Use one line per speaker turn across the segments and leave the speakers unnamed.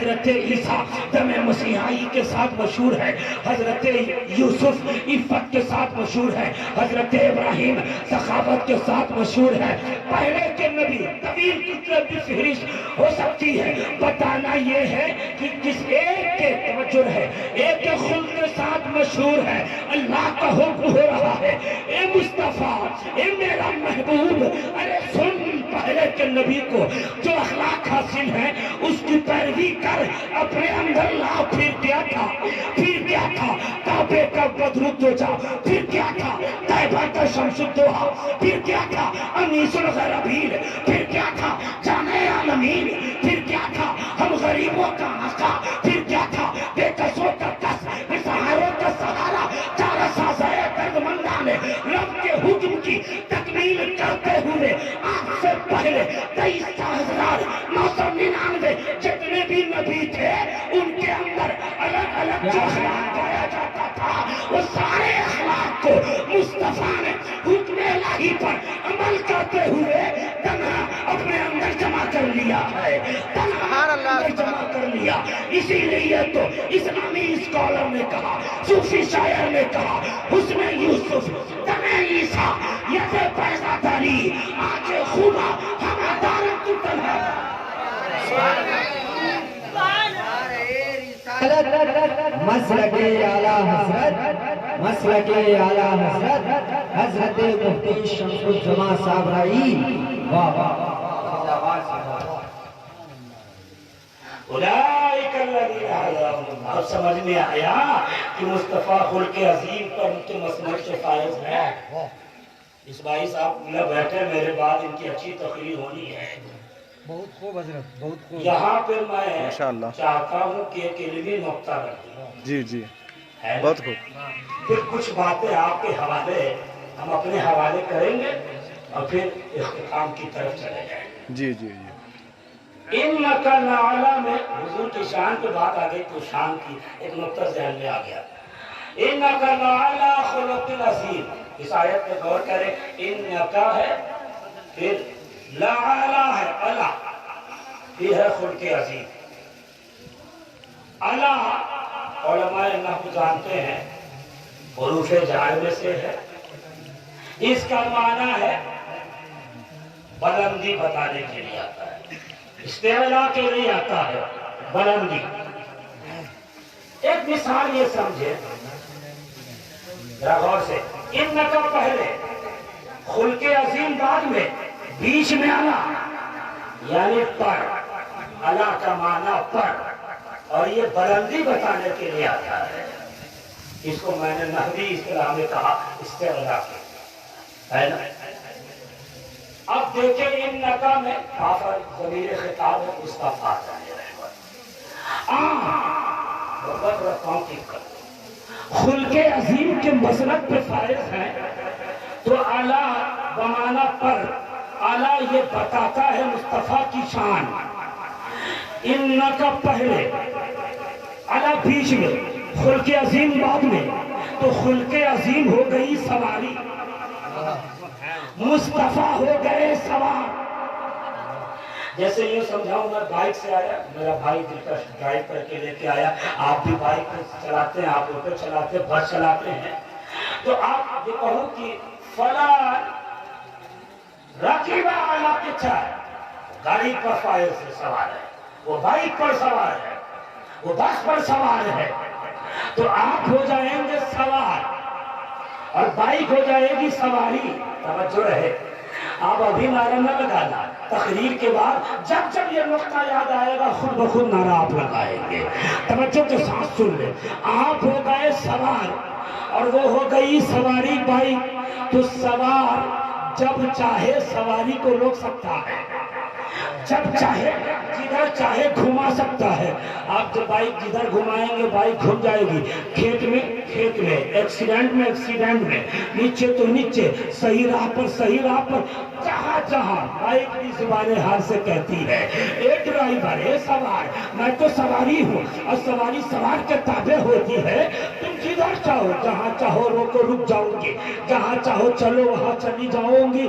حضرت عیسیٰ دم مسیحائی کے ساتھ مشہور ہے، حضرت یوسف عفت کے ساتھ مشہور ہے، حضرت ابراہیم سخاوت کے ساتھ مشہور ہے۔ پہلے کے نبی طویل کی فہرست ہو سکتی ہے، بتانا یہ ہے کہ کس ایک کے توجہ ہے، ایک کے خلق کے ساتھ مشہور ہے، اللہ کا حکم ہو رہا ہے، اے مصطفیٰ، اے میرا محبوب، ارے سن پہلے کے نبی کو جو اخلاق حاصل ہے اس کی پیروی کر، اپنے اندر لا۔ پھر کیا تھا؟ پھر کیا تھا؟ کعبے کا بدر تو جا، پھر کیا تھا؟ طیبہ کا شمس الدوحہ، پھر کیا تھا؟ انیس الغرابین، پھر کیا تھا؟ جامع عالمین، پھر کیا تھا؟ ہم غریبوں کا آقا، پھر کیا تھا؟ بے کسوں کا کس، بسہاروں کا سہارا، چارہ سازائے دردمندان رب کے حکم کی تکمیل کرتے ہوئے آپ سے پہلے 23,999 جتنے بھی نبی تھے ان کے اندر الگ الگ جو اخلاق پایا جاتا تھا، وہ سارے اخلاق کو مصطفیٰ نے حکم الہی پر عمل کرتے ہوئے تنہا اپنے اندر جمع کر لیا ہے، تنہا اندر جمع کر لیا۔ اسی لیے تو اسلامی اسکالر نے کہا، صوفی شاعر نے کہا، حسن یوسف دم عیسیٰ ید پیدا داری آج خوبا ہمیں دارت تو تنہا۔
مسلک اعلیٰ حضرت، مسلک اعلیٰ حضرت حضرت مفتی شمس الزمان صاحب رائی، واہ واہ۔
اولئک الذین ہداہم اللہ۔ اب سمجھ میں آیا کہ مصطفیٰ خلق عظیم پر ان کے مسلک سے فائز ہے۔ اس بھائی صاحب میں بیٹھے، میرے بعد ان کی اچھی تقریر ہونی ہے۔
بہت خوب حضرت، بہت خوب۔
یہاں پہ میں چاہتا ہوں کہ ایک علمی نقطہ رکھ دوں۔
جی جی، بہت خوب۔
پھر کچھ باتیں آپ کے حوالے ہم اپنے حوالے کریں گے اور پھر اختتام کی طرف چلے جائیں گے۔
جی جی جی۔
اِنَّكَ لَعَلَىٰ میں حضور کی شان پہ بات آ گئی تو شان کی ایک نقطہ ذہن میں آ گیا۔ اِنَّكَ لَعَلَىٰ خُلُقٍ عَظِيمٍ، اس آیت پہ غور کریں، اِنَّكَ ہے، پھر لَعَلَىٰ ہے، عَلَىٰ، یہ ہے خلق عظیم۔ عَلَىٰ علماء نحو جانتے ہیں حروف جار میں سے ہے، اس کا معنی ہے بلندی بتانے کے لیے آتا ہے، استعلاء کے لیے آتا ہے، بلندی۔ ایک مثال یہ سمجھے ذرا غور سے، اِنَّكَ پہلے، خلق عظیم بعد میں، بیچ میں عَلَىٰ یعنی پر، عَلَىٰ کا معنی پر، اور یہ بلندی بتانے کے لیے آتا ہے۔ اس کو میں نے نحوی اصطلاح میں کہا استعلاء کے، ہے نا؟ اب دیکھیں اِنَّكَ میں آفر ضمیر خطاب ہے، مصطفیٰ بہت رکھتا ہوں ٹھیک کر۔ خلق عظیم کے مسلک پہ فائز ہیں تو اعلیٰ بمعنی پر، اعلیٰ یہ بتاتا ہے مصطفیٰ کی شان۔ اِنَّكَ پہلے، اعلیٰ بیچ میں، خلق عظیم بعد میں، تو خلق عظیم ہو گئی سواری، مصطفیٰ ہو گئے سوار۔ جیسے یہ سمجھاؤں، میں بائک سے آیا، میرا بھائی دلکش ڈرائیو کر کے لے کے آیا، آپ بھی بائک چلاتے ہیں، آپ آٹو چلاتے ہیں، بس چلاتے ہیں، تو آپ یہ کہو کہ فلاں رکیبہ اعلیٰ کچھا ہے، گاڑی پر فائز سے سوار ہے، وہ بائک پر سوار ہے، وہ بس پر سوار ہے، تو آپ ہو جائیں گے سوار اور بائک ہو جائے گی سواری۔ توجہ رہے، آپ ابھی نعرہ نہ لگانا، تقریر کے بعد جب جب یہ نقطہ یاد آئے گا خود بخود نعرہ آپ لگائیں گے۔ توجہ کے ساتھ سن لیں، آپ ہو گئے سوار اور وہ ہو گئی سواری بائک، تو سوار جب چاہے سواری کو روک سکتا ہے، جب چاہے جدھر چاہے گھما سکتا ہے۔ آپ جب بائک جدھر گھمائیں گے بائک گھوم جائے گی، کھیت میں کھیت میں، ایکسیڈنٹ میں ایکسیڈنٹ میں، نیچے تو نیچے، صحیح راہ پر صحیح راہ پر، جہاں جہاں بائک کی زبان حال سے کہتی ہے اے ڈرائیور، اے سوار، میں تو سواری ہوں اور سواری سوار کے تابع ہوتی ہے، تم جدھر چاہو جہاں چاہو روکو رک جاؤ گی، جہاں چاہو چلو وہاں چلی جاؤ گی،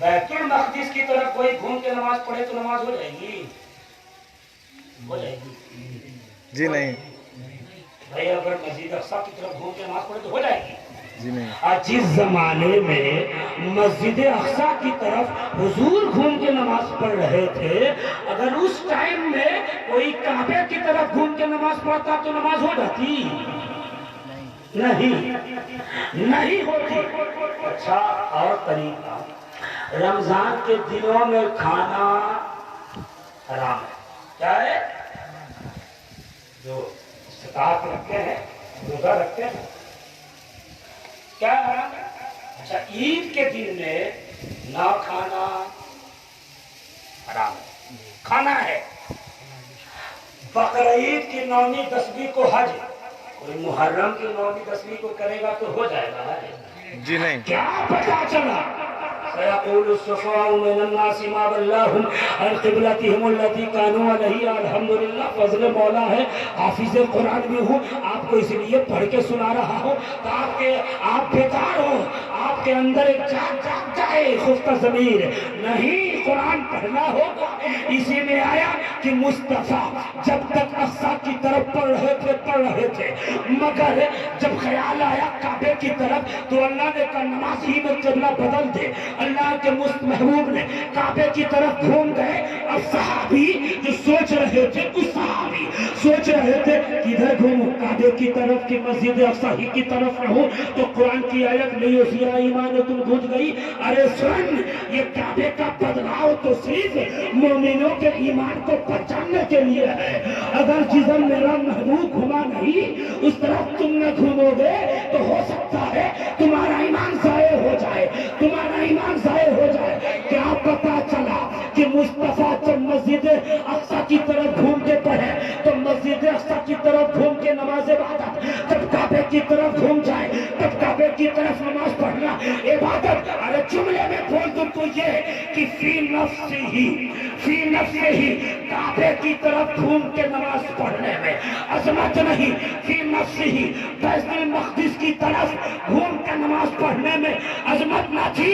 بیت المقدس کی طرف کوئی گھوم کے نماز پڑھے تو نماز ہو جائے گی؟ ہو جائے گی؟
جی نہیں.
بھائی اگر مسجد اقصی کی طرف گھوم کے نماز پڑھے تو ہو جائے گی؟
جی نہیں.
آج جس زمانے میں مسجد اقصی کی طرف حضور گھوم کے نماز پڑھ رہے تھے، اگر اس ٹائم میں کوئی کعبے کی طرف گھوم کے نماز پڑھتا تو نماز ہو جاتی؟ نہیں ہوتی. اچھا اور طریقہ، رمضان کے دنوں میں کھانا حرام ہے. کیا ہے؟ جو استطاعت رکھتے ہیں، روزہ رکھتے ہیں، کیا حرام ہے؟ اچھا عید کے دن میں نہ کھانا حرام ہے، کھانا ہے. بقرعید کی 9ویں 10ویں کو حج، کوئی محرم کی 9ویں 10ویں کو کرے گا تو ہو جائے گا؟
جی نہیں.
کیا پتا چلا؟ سيقول السفهاء من الناس ما ولاهم عن قبلتهم التي كانوا عليها. الحمدللہ فضل مولا ہے، حافظ قرآن بھی ہوں، آپ کو اس لیے پڑھ کے سنا رہا ہوں تاکہ آپ بیدار ہو، آپ کے اندر ایک جاگ جائے خفتہ ضمیر. نہیں، قرآن پڑھنا ہوگا. اسی میں آیا کہ مصطفیٰ جب تک اقصی کی طرف پڑھ رہے تھے مگر جب خیال آیا کعبے کی طرف تو اللہ نے کہا نماز ہی میں قبلہ بدل دے. اللہ کے محبوب نے کعبے کی طرف گھوم گئے. اب صحابی جو سوچ رہے تھے، اس صحابی سوچ رہے تھے کدھر گھوموں، کعبے کی طرف کی مسجد اقصی کی طرف رہوں. تو قرآن کی آیت نہیں اسی ایمان تم گھس گئی. ارے سن، یہ کعبے کا بدلاؤ تو صرف مومنوں کے ایمان کو پہچاننے کے لیے ہے. اگر جدھر میرا محبوب گھما نہیں اس طرف تم نہ گھومو گے تو ہو سکتا ہے تمہارا ایمان ضائع ہو جائے، تمہارا ایمان ضائع ہو جائے. کیا پتا چلا کہ مصطفیٰ جب مسجد اقصی کی طرف گھوم کے پڑھے تو مسجد اقصی کی طرف گھوم کے نماز عبادت، جب کعبے کی طرف گھوم جائے تب کعبے کی طرف نماز پڑھنا عبادت. ارے جملے میں بول دوں تو یہ کہ فی نفسہ ہی کعبے کی طرف گھوم کے نماز پڑھنے میں عظمت نہیں. فی نفسہ ہی بیت المقدس کی طرف گھوم کے نماز پڑھنے میں عظمت نہ تھی.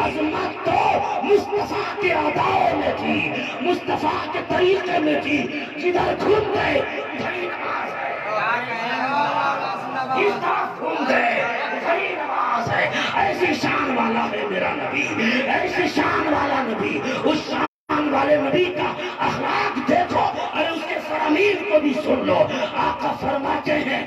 عظمت تو مصطفیٰ کے اداؤں میں تھی، مصطفیٰ کے طریقے میں تھی. جدھر گھوم گئے ادھر ہی نماز ہے، اس طرف گھوم گئے ادھر ہی نماز ہے. ایسی شان والا ہے میرا نبی، ایسی شان والا نبی. اس شان والے نبی کا اخلاق دیکھو اور اس کے فرامین کو بھی سن لو. آقا فرماتے ہیں